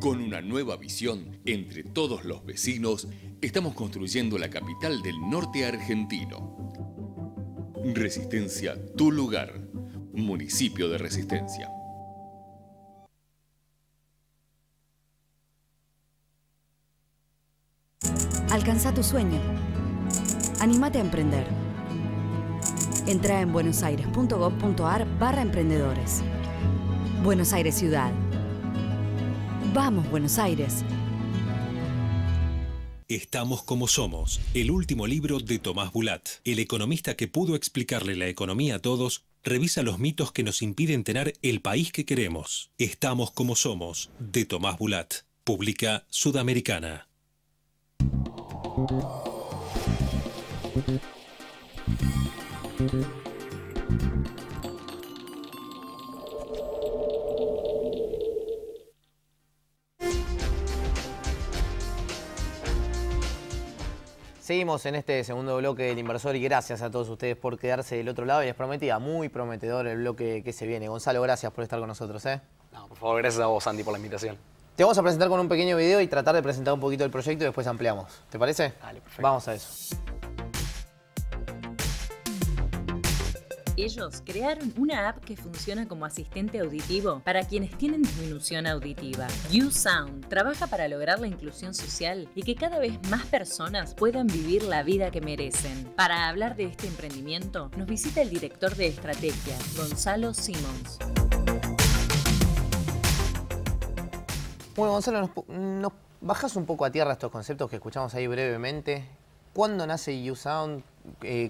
Con una nueva visión entre todos los vecinos, estamos construyendo la capital del norte argentino. Resistencia, tu lugar. Municipio de Resistencia. Alcanza tu sueño. Anímate a emprender. Entra en buenosaires.gov.ar/emprendedores. Buenos Aires Ciudad. Vamos, Buenos Aires. Estamos como somos, el último libro de Tomás Bulat, el economista que pudo explicarle la economía a todos Revisa los mitos que nos impiden tener el país que queremos. Estamos como somos, de Tomás Bulat. Publica Sudamericana. Seguimos en este segundo bloque del Inversor y gracias a todos ustedes por quedarse del otro lado. Y les prometía, muy prometedor el bloque que se viene. Gonzalo, gracias por estar con nosotros. No, por favor, gracias a vos, Santi, por la invitación. Te vamos a presentar con un pequeño video y tratar de presentar un poquito el proyecto y después ampliamos. ¿Te parece? Dale, perfecto. Vamos a eso. Ellos crearon una app que funciona como asistente auditivo para quienes tienen disminución auditiva. YouSound trabaja para lograr la inclusión social y que cada vez más personas puedan vivir la vida que merecen. Para hablar de este emprendimiento, nos visita el director de estrategia, Gonzalo Simons. Bueno, Gonzalo, nos bajas un poco a tierra estos conceptos que escuchamos ahí brevemente. ¿Cuándo nace YouSound?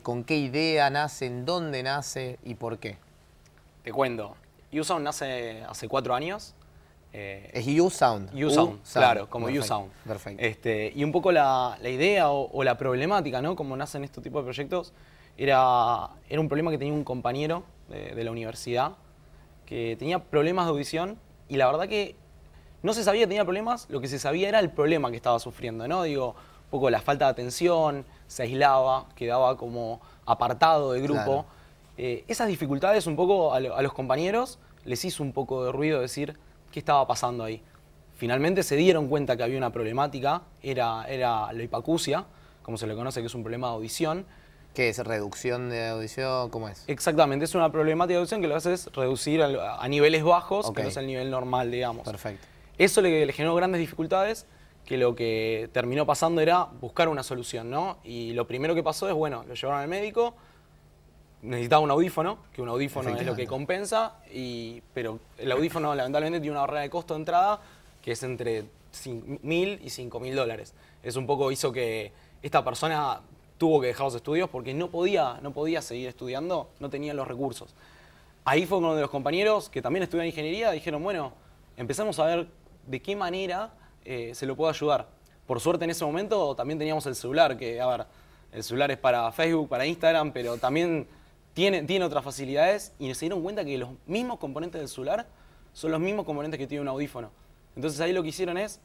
¿Con qué idea nace? ¿En dónde nace? ¿Y por qué? Te cuento. YouSound nace hace 4 años. Es YouSound. YouSound, claro, como Perfecto. YouSound. Perfecto. Y un poco la idea o la problemática, ¿no? Como nacen este tipo de proyectos, era un problema que tenía un compañero de la universidad que tenía problemas de audición y la verdad que no se sabía que tenía problemas, lo que se sabía era el problema que estaba sufriendo, ¿no? Digo, un poco la falta de atención, se aislaba, quedaba como apartado del grupo. Claro. Esas dificultades un poco a los compañeros les hizo un poco de ruido decir qué estaba pasando ahí. Finalmente se dieron cuenta que había una problemática, era la hipacusia, como se le conoce, que es un problema de audición. ¿Qué es? ¿Reducción de audición? ¿Cómo es? Exactamente, es una problemática de audición que lo hace es reducir a niveles bajos, Okay. que no es el nivel normal, digamos. Perfecto. Eso le generó grandes dificultades, que lo que terminó pasando era buscar una solución, ¿no? Y lo primero que pasó es, bueno, lo llevaron al médico, necesitaba un audífono, que un audífono es lo que compensa, pero el audífono lamentablemente tiene una barrera de costo de entrada que es entre $1.000 y $5.000. Es un poco hizo que esta persona tuvo que dejar los estudios porque no podía seguir estudiando, no tenía los recursos. Ahí fue uno de los compañeros que también estudian ingeniería, dijeron, bueno, empezamos a ver de qué manera se lo puede ayudar. Por suerte en ese momento también teníamos el celular, que a ver, el celular es para Facebook, para Instagram, pero también tiene otras facilidades y se dieron cuenta que los mismos componentes del celular son los mismos componentes que tiene un audífono. Entonces ahí lo que hicieron es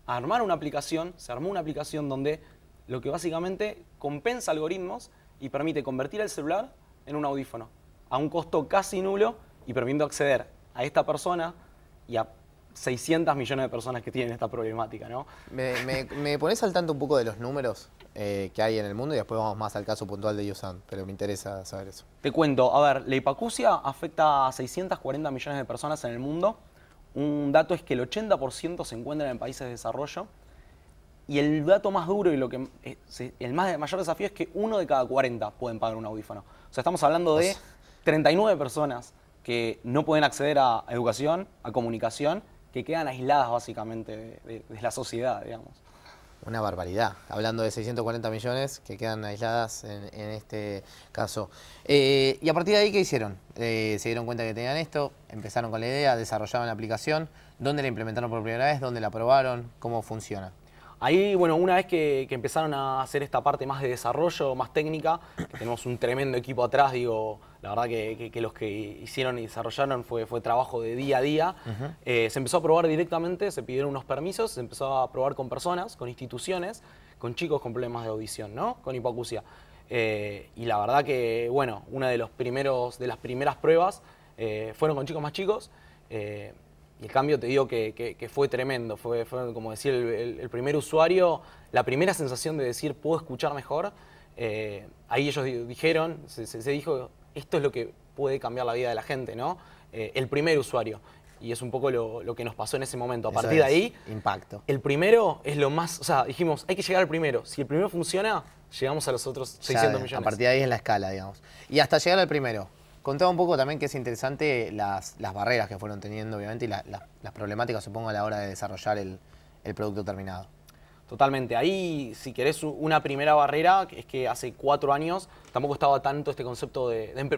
armar una aplicación, se armó una aplicación donde lo que básicamente compensa algoritmos y permite convertir el celular en un audífono a un costo casi nulo y permitiendo acceder a esta persona y a 600 millones de personas que tienen esta problemática, ¿no? ¿Me pones al tanto un poco de los números que hay en el mundo y después vamos más al caso puntual de YouSound? Pero me interesa saber eso. Te cuento, a ver, la hipacusia afecta a 640 millones de personas en el mundo. Un dato es que el 80% se encuentran en países de desarrollo. Y el dato más duro y el mayor desafío es que 1 de cada 40 pueden pagar un audífono. O sea, estamos hablando de 39 personas que no pueden acceder a educación, a comunicación, que quedan aisladas básicamente de la sociedad, digamos. Una barbaridad. Hablando de 640 millones que quedan aisladas en este caso. Y a partir de ahí, ¿qué hicieron? Se dieron cuenta que tenían esto, empezaron con la idea, desarrollaron la aplicación. ¿Dónde la implementaron por primera vez? ¿Dónde la probaron? ¿Cómo funciona? Ahí, bueno, una vez que empezaron a hacer esta parte más de desarrollo, más técnica, que tenemos un tremendo equipo atrás, digo, la verdad que los que hicieron y desarrollaron fue trabajo de día a día. Se empezó a probar directamente, se pidieron unos permisos, se empezó a probar con personas, con instituciones, con chicos con problemas de audición, ¿no? Con hipacusia. Y la verdad que, bueno, una de las primeras pruebas fueron con chicos más chicos. Y el cambio te digo que fue tremendo, fue como decir el primer usuario, la primera sensación de decir puedo escuchar mejor, ahí ellos dijeron, se dijo esto es lo que puede cambiar la vida de la gente, ¿no? El primer usuario. Y es un poco lo que nos pasó en ese momento. A partir de ahí, impacto. El primero es lo más, o sea, dijimos hay que llegar al primero. Si el primero funciona, llegamos a los otros 600 millones. A partir de ahí es la escala, digamos. Y hasta llegar al primero. Contaba un poco también que es interesante las barreras que fueron teniendo, obviamente, y las problemáticas, supongo, a la hora de desarrollar el producto terminado. Totalmente. Ahí, si querés, una primera barrera es que hace 4 años tampoco estaba tanto este concepto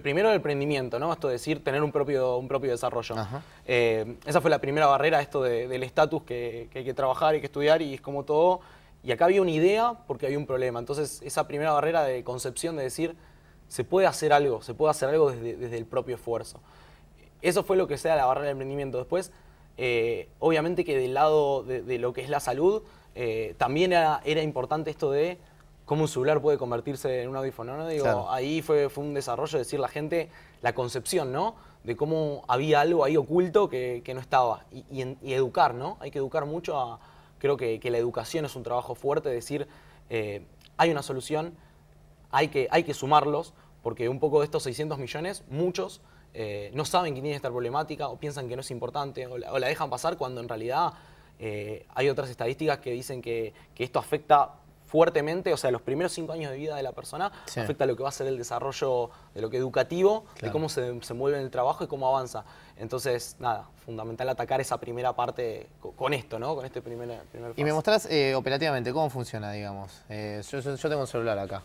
primero del emprendimiento, ¿no? Esto de decir, tener un propio desarrollo. Esa fue la primera barrera, esto del estatus que hay que trabajar, hay que estudiar y es como todo. Y acá había una idea porque había un problema. Entonces, esa primera barrera de concepción de decir, se puede hacer algo desde el propio esfuerzo. Eso fue lo que sea la barrera del emprendimiento. Después, obviamente que del lado de lo que es la salud, también era importante esto de cómo un celular puede convertirse en un audífono, ¿no? Digo, claro. Ahí fue un desarrollo de decir la gente, la concepción, ¿no? De cómo había algo ahí oculto que no estaba. Y educar, ¿no? Hay que educar mucho. Creo que la educación es un trabajo fuerte, decir, hay una solución, hay que sumarlos, porque un poco de estos 600 millones, muchos no saben que tiene esta problemática o piensan que no es importante o la dejan pasar cuando en realidad hay otras estadísticas que dicen que esto afecta fuertemente, o sea, los primeros 5 años de vida de la persona, sí, afecta lo que va a ser el desarrollo de lo que educativo, claro, de cómo se mueve en el trabajo y cómo avanza. Entonces, nada, fundamental atacar esa primera parte con esto, ¿no? Con este primer paso. Y me mostrás operativamente cómo funciona, digamos. Yo tengo un celular acá.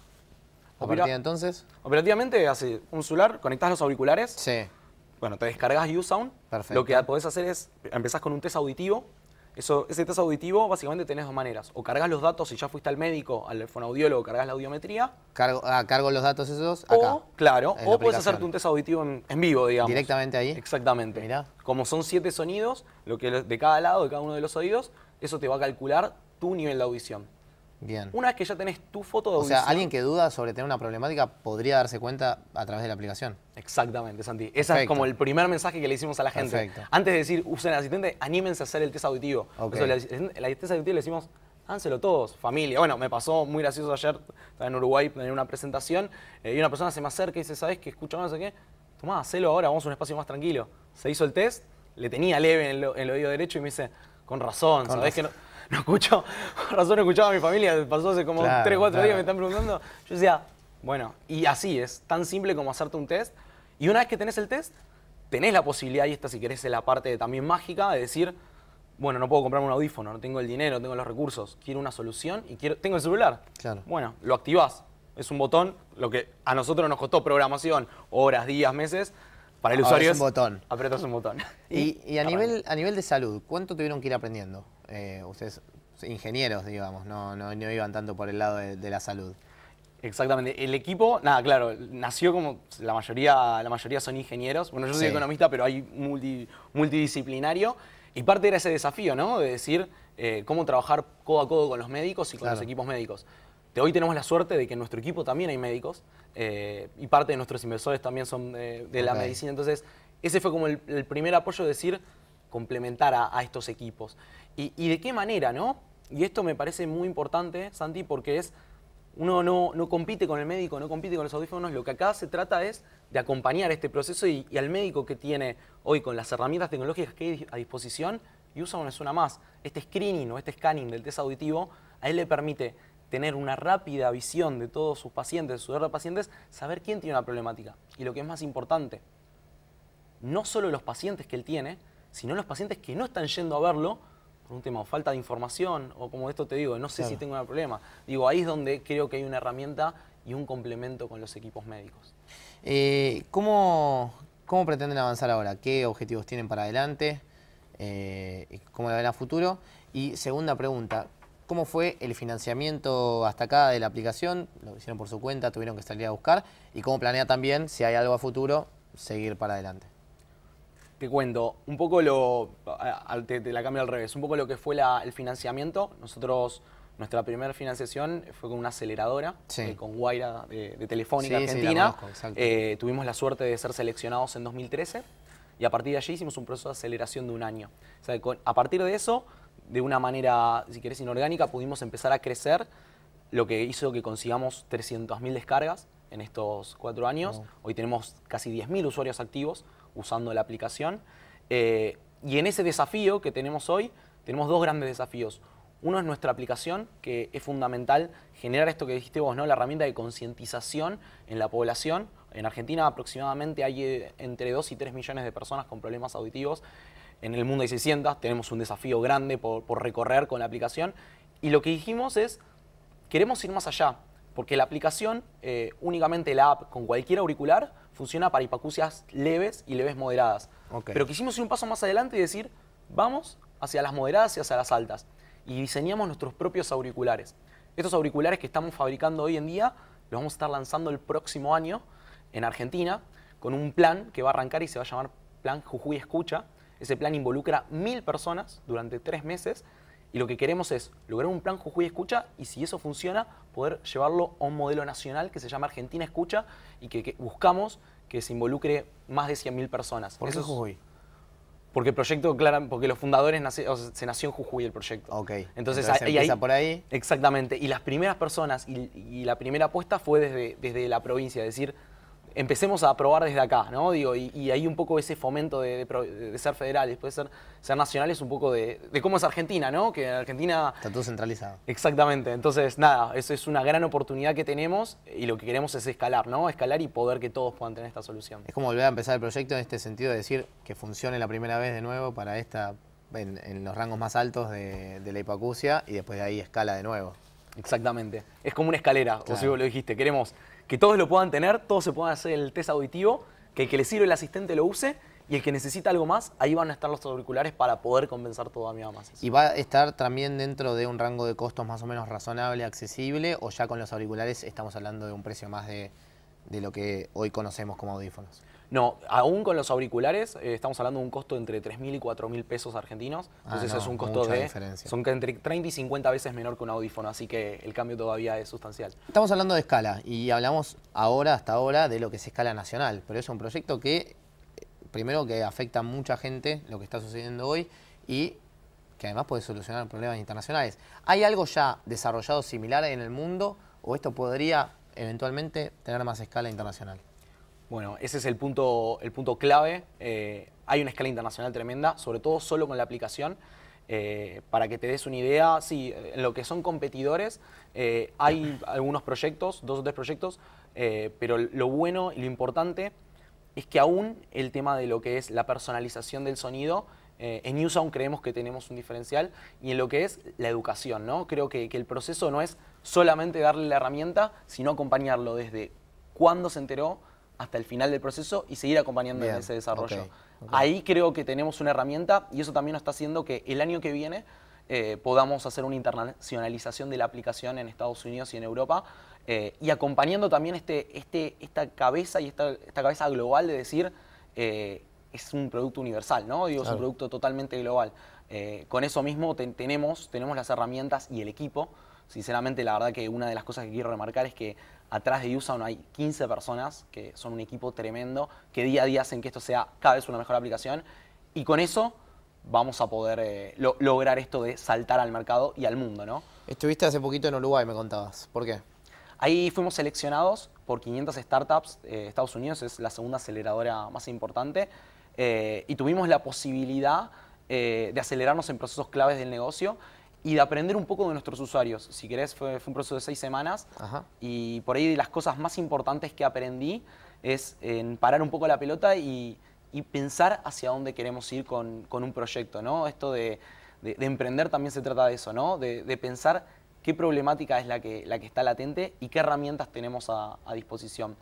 ¿A partir de entonces? Operativamente, hace un celular, conectás los auriculares. Sí. Bueno, te descargas USound. Perfecto. Lo que podés hacer es, empezás con un test auditivo. Ese test auditivo, básicamente tenés 2 maneras. O cargas los datos, si ya fuiste al médico, al fonoaudiólogo, cargas la audiometría. Cargo los datos esos acá. Claro, o puedes hacerte un test auditivo en vivo, digamos. ¿Directamente ahí? Exactamente. Mirá. Como son 7 sonidos, de cada lado, de cada uno de los oídos, eso te va a calcular tu nivel de audición. Bien. Una vez que ya tenés tu foto de audición... O sea, alguien que duda sobre tener una problemática podría darse cuenta a través de la aplicación. Exactamente, Santi. Ese es como el primer mensaje que le hicimos a la gente. Perfecto. Antes de decir, usen el asistente, anímense a hacer el test auditivo. Okay. El test auditivo le decimos, háganselo todos, familia. Bueno, me pasó muy gracioso ayer, estaba en Uruguay en una presentación, y una persona se me acerca y dice, ¿sabes qué? Escucha, no sé qué. Tomá, hacelo ahora, vamos a un espacio más tranquilo. Se hizo el test, le tenía leve en el oído derecho y me dice, con razón, ¿sabés que no escucho? Con razón no escuchaba a mi familia, pasó hace como 3 o 4 días, me están preguntando. Yo decía, bueno, y así es, tan simple como hacerte un test. Y una vez que tenés el test, tenés la posibilidad, y esta si querés es la parte también mágica, de decir, bueno, no puedo comprarme un audífono, no tengo el dinero, no tengo los recursos, quiero una solución y tengo el celular. Claro. Bueno, lo activás, es un botón, lo que a nosotros nos costó programación, horas, días, meses, para el usuario es un botón. Apretas un botón. Y a nivel de salud, ¿cuánto tuvieron que ir aprendiendo? Ustedes, ingenieros, digamos, no iban tanto por el lado de la salud. Exactamente. El equipo, nada, claro, nació como la mayoría son ingenieros. Bueno, yo soy economista, pero hay multidisciplinario. Y parte era ese desafío, ¿no? De decir cómo trabajar codo a codo con los médicos y con los equipos médicos. Hoy tenemos la suerte de que en nuestro equipo también hay médicos y parte de nuestros inversores también son de la medicina. Entonces, ese fue como el primer apoyo de decir complementar a estos equipos. ¿Y de qué manera, no? Y esto me parece muy importante, Santi, porque uno no compite con el médico, no compite con los audífonos. Lo que acá se trata es de acompañar este proceso y al médico que tiene hoy con las herramientas tecnológicas que hay a disposición, y usa una más. Este screening o este scanning del test auditivo, a él le permite tener una rápida visión de todos sus pacientes, de su red de pacientes, saber quién tiene una problemática. Y lo que es más importante, no solo los pacientes que él tiene, sino los pacientes que no están yendo a verlo por un tema o falta de información, o como esto te digo, no sé si tengo un problema. Digo, ahí es donde creo que hay una herramienta y un complemento con los equipos médicos. ¿Cómo pretenden avanzar ahora? ¿Qué objetivos tienen para adelante? ¿Cómo lo ven a futuro? Y segunda pregunta, ¿cómo fue el financiamiento hasta acá de la aplicación? ¿Lo hicieron por su cuenta? ¿Tuvieron que salir a buscar? ¿Y cómo planea también, si hay algo a futuro, seguir para adelante? Te cuento, un poco te la cambio al revés, un poco lo que fue el financiamiento. Nuestra primera financiación fue con una aceleradora, con Guaira de Telefónica Argentina. Tuvimos la suerte de ser seleccionados en 2013 y a partir de allí hicimos un proceso de aceleración de 1 año. O sea, a partir de eso, de una manera, si querés, inorgánica, pudimos empezar a crecer, lo que hizo que consigamos 300.000 descargas en estos 4 años. Hoy tenemos casi 10.000 usuarios activos usando la aplicación. Y en ese desafío que tenemos hoy, tenemos 2 grandes desafíos. Uno es nuestra aplicación, que es fundamental generar esto que dijiste vos, ¿no? La herramienta de concientización en la población. En Argentina aproximadamente hay entre 2 y 3 millones de personas con problemas auditivos. En el mundo hay 600, tenemos un desafío grande por recorrer con la aplicación. Y lo que dijimos es, queremos ir más allá, porque la aplicación, únicamente la app con cualquier auricular, funciona para hipacusias leves y leves moderadas. Pero quisimos ir un paso más adelante y decir, vamos hacia las moderadas y hacia las altas. Y diseñamos nuestros propios auriculares. Estos auriculares que estamos fabricando hoy en día, los vamos a estar lanzando el próximo año en Argentina, con un plan que va a arrancar y se va a llamar Plan Jujuy Escucha. Ese plan involucra 1000 personas durante 3 meses. Y lo que queremos es lograr un plan Jujuy Escucha y si eso funciona, poder llevarlo a un modelo nacional que se llama Argentina Escucha y que buscamos que se involucre más de 100.000 personas. ¿Por qué Jujuy? Porque el proyecto, porque los fundadores se nació en Jujuy el proyecto. Ok. Entonces empieza por ahí. Exactamente. Y las primeras personas y la primera apuesta fue desde la provincia, es decir, empecemos a probar desde acá, ¿no? Digo, y hay un poco ese fomento de ser federal, después de ser nacional, es un poco de cómo es Argentina, ¿no? Que en Argentina... Está todo centralizado. Exactamente. Entonces, nada, eso es una gran oportunidad que tenemos y lo que queremos es escalar, ¿no? Escalar y poder que todos puedan tener esta solución. Es como volver a empezar el proyecto en este sentido de decir que funcione la primera vez de nuevo para en los rangos más altos de la hipacusia y después de ahí escala de nuevo. Exactamente. Es como una escalera, Claro. o sea, vos lo dijiste, queremos que todos lo puedan tener, todos se puedan hacer el test auditivo, que el que le sirve el asistente lo use y el que necesita algo más, ahí van a estar los auriculares para poder compensar todo a mi mamá. ¿Y va a estar también dentro de un rango de costos más o menos razonable, accesible, o ya con los auriculares estamos hablando de un precio más de lo que hoy conocemos como audífonos? No, aún con los auriculares estamos hablando de un costo entre 3.000 y 4.000 pesos argentinos. Entonces es un costo son entre 30 y 50 veces menor que un audífono, así que el cambio todavía es sustancial. Estamos hablando de escala y hablamos hasta ahora de lo que es escala nacional, pero es un proyecto que, primero que afecta a mucha gente, lo que está sucediendo hoy, y que además puede solucionar problemas internacionales. ¿Hay algo ya desarrollado similar en el mundo o esto podría eventualmente tener más escala internacional? Bueno, ese es el punto clave. Hay una escala internacional tremenda, sobre todo solo con la aplicación. Para que te des una idea, sí, en lo que son competidores, hay algunos proyectos, 2 o 3 proyectos, pero lo bueno y lo importante es que aún el tema de lo que es la personalización del sonido, en USound creemos que tenemos un diferencial y en lo que es la educación, ¿no? Creo que el proceso no es solamente darle la herramienta, sino acompañarlo desde cuándo se enteró hasta el final del proceso y seguir acompañando en ese desarrollo. Okay. Ahí creo que tenemos una herramienta y eso también nos está haciendo que el año que viene podamos hacer una internacionalización de la aplicación en Estados Unidos y en Europa y acompañando también esta cabeza y esta cabeza global de decir es un producto universal, ¿no? Digo, claro. Es un producto totalmente global. Con eso mismo tenemos las herramientas y el equipo. Sinceramente, la verdad que una de las cosas que quiero remarcar es que atrás de USound hay 15 personas que son un equipo tremendo, que día a día hacen que esto sea cada vez una mejor aplicación. Y con eso vamos a poder lograr esto de saltar al mercado y al mundo, ¿no? Estuviste hace poquito en Uruguay, me contabas. ¿Por qué? Ahí fuimos seleccionados por 500 startups. Estados Unidos es la segunda aceleradora más importante. Y tuvimos la posibilidad de acelerarnos en procesos claves del negocio y de aprender un poco de nuestros usuarios. Si querés, fue un proceso de 6 semanas. Ajá. Y por ahí de las cosas más importantes que aprendí es en parar un poco la pelota y pensar hacia dónde queremos ir con un proyecto, ¿no? Esto de emprender también se trata de eso, ¿no? De pensar qué problemática es la que está latente y qué herramientas tenemos a disposición.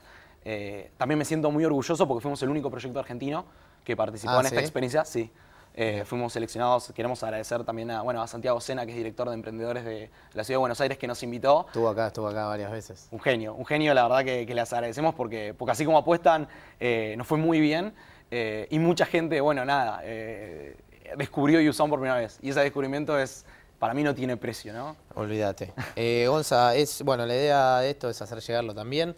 También me siento muy orgulloso porque fuimos el único proyecto argentino que participó en esta experiencia. Sí. Fuimos seleccionados, queremos agradecer también a Santiago Sena, que es director de emprendedores de la Ciudad de Buenos Aires, que nos invitó. Estuvo acá varias veces. Un genio, la verdad que les agradecemos porque así como apuestan, nos fue muy bien y mucha gente, descubrió USound por primera vez y ese descubrimiento para mí no tiene precio, ¿no? Olvídate. Gonza, la idea de esto es hacer llegarlo también.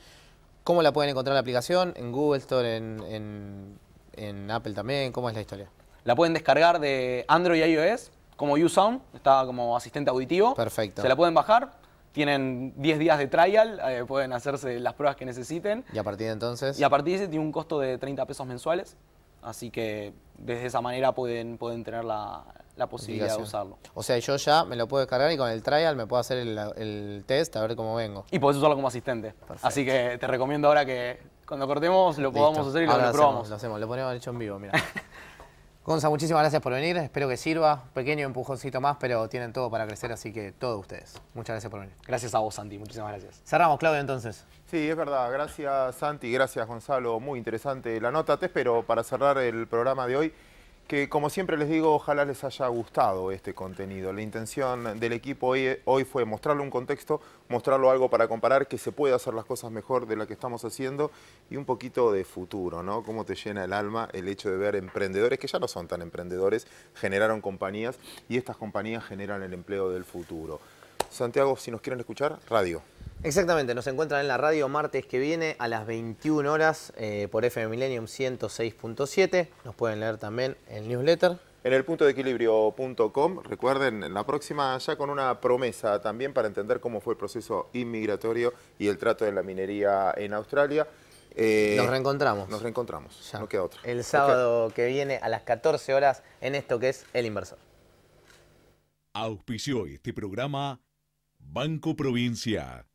¿Cómo la pueden encontrar la aplicación? ¿En Google Store, en Apple también? ¿Cómo es la historia? La pueden descargar de Android y iOS como USound, está como asistente auditivo. Perfecto. Se la pueden bajar, tienen 10 días de trial, pueden hacerse las pruebas que necesiten. ¿Y a partir de entonces? Y a partir de ese tiene un costo de 30 pesos mensuales, así que desde esa manera pueden tener la posibilidad de usarlo. O sea, yo ya me lo puedo descargar y con el trial me puedo hacer el test a ver cómo vengo. Y podés usarlo como asistente. Perfecto. Así que te recomiendo ahora que cuando cortemos lo podamos hacer y lo probamos. Lo hacemos, lo ponemos hecho en vivo, mira. Gonza, muchísimas gracias por venir. Espero que sirva. Pequeño empujoncito más, pero tienen todo para crecer, así que todos ustedes. Muchas gracias por venir. Gracias a vos, Santi. Muchísimas gracias. Cerramos, Claudio, entonces. Sí, es verdad. Gracias, Santi. Gracias, Gonzalo. Muy interesante la nota. Te espero para cerrar el programa de hoy, que como siempre les digo, ojalá les haya gustado este contenido. La intención del equipo hoy fue mostrarle un contexto, mostrarlo algo para comparar, que se puede hacer las cosas mejor de lo que estamos haciendo y un poquito de futuro, ¿no? Cómo te llena el alma el hecho de ver emprendedores que ya no son tan emprendedores, generaron compañías y estas compañías generan el empleo del futuro. Santiago, si nos quieren escuchar, radio. Exactamente, nos encuentran en la radio martes que viene a las 21 horas por FM Millennium 106.7. Nos pueden leer también el newsletter. En el puntodeequilibrio.com, recuerden, en la próxima ya con una promesa también para entender cómo fue el proceso inmigratorio y el trato de la minería en Australia. Nos reencontramos. Nos reencontramos, ya. No queda otra. El sábado que viene a las 14 horas en esto que es El Inversor. Auspició este programa Banco Provincia.